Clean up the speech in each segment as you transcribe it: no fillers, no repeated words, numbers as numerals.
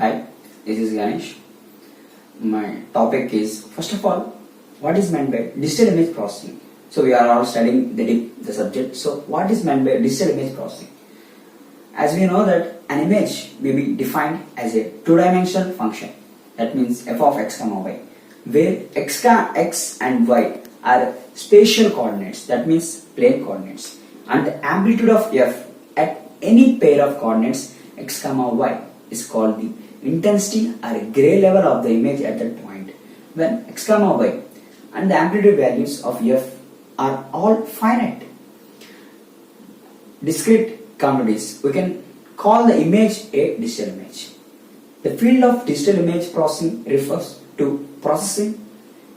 Hi, this is Ganesh. My topic is, first of all, what is meant by digital image processing? So we are all studying the subject. So what is meant by digital image processing? As we know that an image may be defined as a two-dimensional function. That means f of x comma y, where x and y are spatial coordinates. That means plane coordinates, and the amplitude of f at any pair of coordinates x comma y is called the intensity or gray level of the image at that point when x comma y and the amplitude values of f are all finite discrete quantities. We can call the image a digital image. The field of digital image processing refers to processing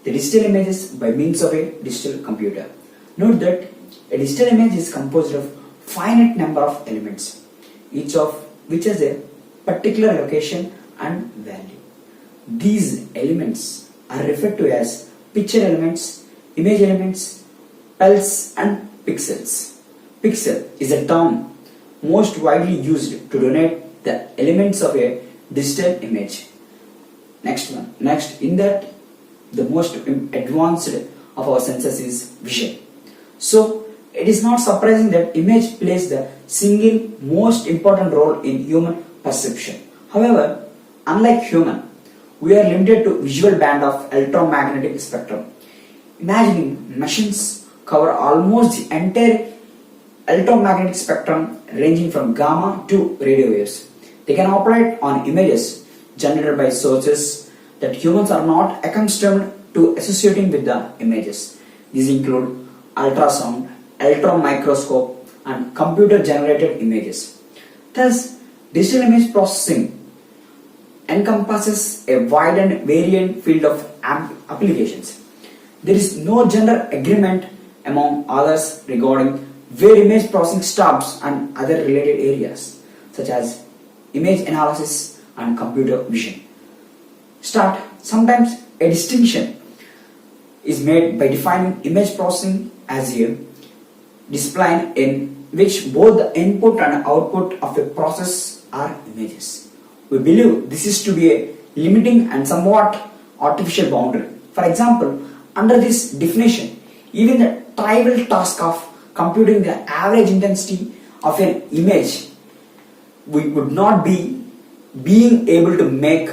the digital images by means of a digital computer. Note that a digital image is composed of finite number of elements, each of which has a particular location and value. These elements are referred to as picture elements, image elements, pulse and pixels. Pixel is a term most widely used to denote the elements of a digital image. Next, in that, the most advanced of our senses is vision. So it is not surprising that image plays the single most important role in human perception. However, unlike human, we are limited to visual band of electromagnetic spectrum. Imagining machines cover almost the entire electromagnetic spectrum ranging from gamma to radio waves. They can operate on images generated by sources that humans are not accustomed to associating with the images. These include ultrasound, electron microscope, and computer generated images. Thus, digital image processing encompasses a wide and varied field of applications. There is no general agreement among others regarding where image processing stops and other related areas such as image analysis and computer vision. Sometimes a distinction is made by defining image processing as a discipline in which both the input and output of a process are images. We believe this is to be a limiting and somewhat artificial boundary. For example, under this definition, even the trivial task of computing the average intensity of an image, we would not be being able to make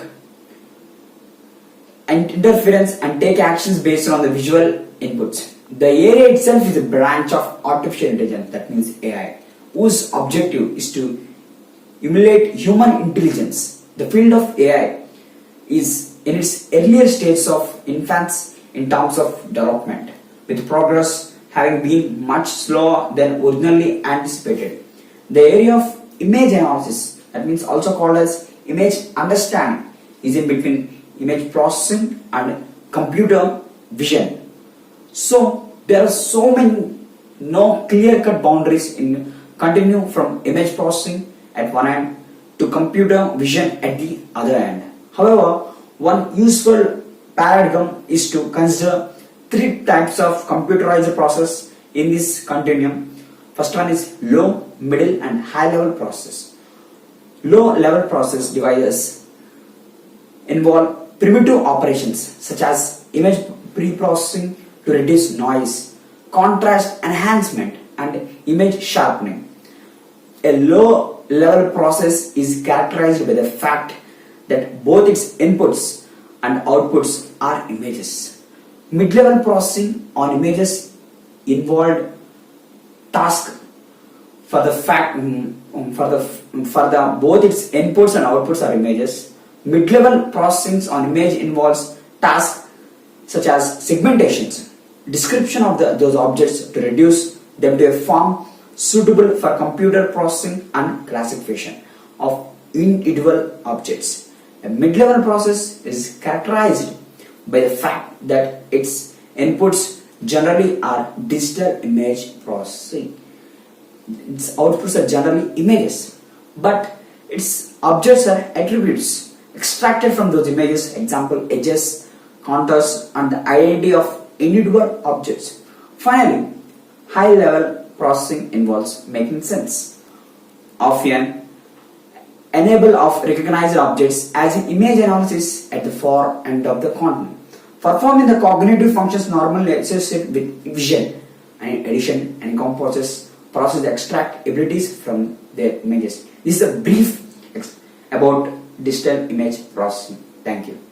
an interference and take actions based on the visual inputs. The area itself is a branch of artificial intelligence, that means AI, whose objective is to emulate human intelligence. The field of AI is in its earlier stages of infancy in terms of development, with progress having been much slower than originally anticipated. The area of image analysis, that means also called as image understanding, is in between image processing and computer vision. So there are so many no clear-cut boundaries in continue from image processing at one end to computer vision at the other end. However, one useful paradigm is to consider three types of computerized process in this continuum. First one is low, middle and high level process. Low level process devices involve primitive operations such as image pre-processing to reduce noise, contrast enhancement and image sharpening. A low level process is characterized by the fact that both its inputs and outputs are images. Mid-level processing on images involved task for the fact both its inputs and outputs are images. Mid-level processing on image involves tasks such as segmentations, description of those objects to reduce them to a form suitable for computer processing and classification of individual objects. A mid-level process is characterized by the fact that its inputs generally are digital image processing. Its outputs are generally images, but its objects are attributes extracted from those images, example edges, contours and the identity of individual objects. Finally, high level processing involves making sense of an enable of recognized objects as in image analysis at the far end of the continent, performing the cognitive functions normally associated with vision and addition and encompasses process the extract abilities from their images. This is a brief about digital image processing. Thank you.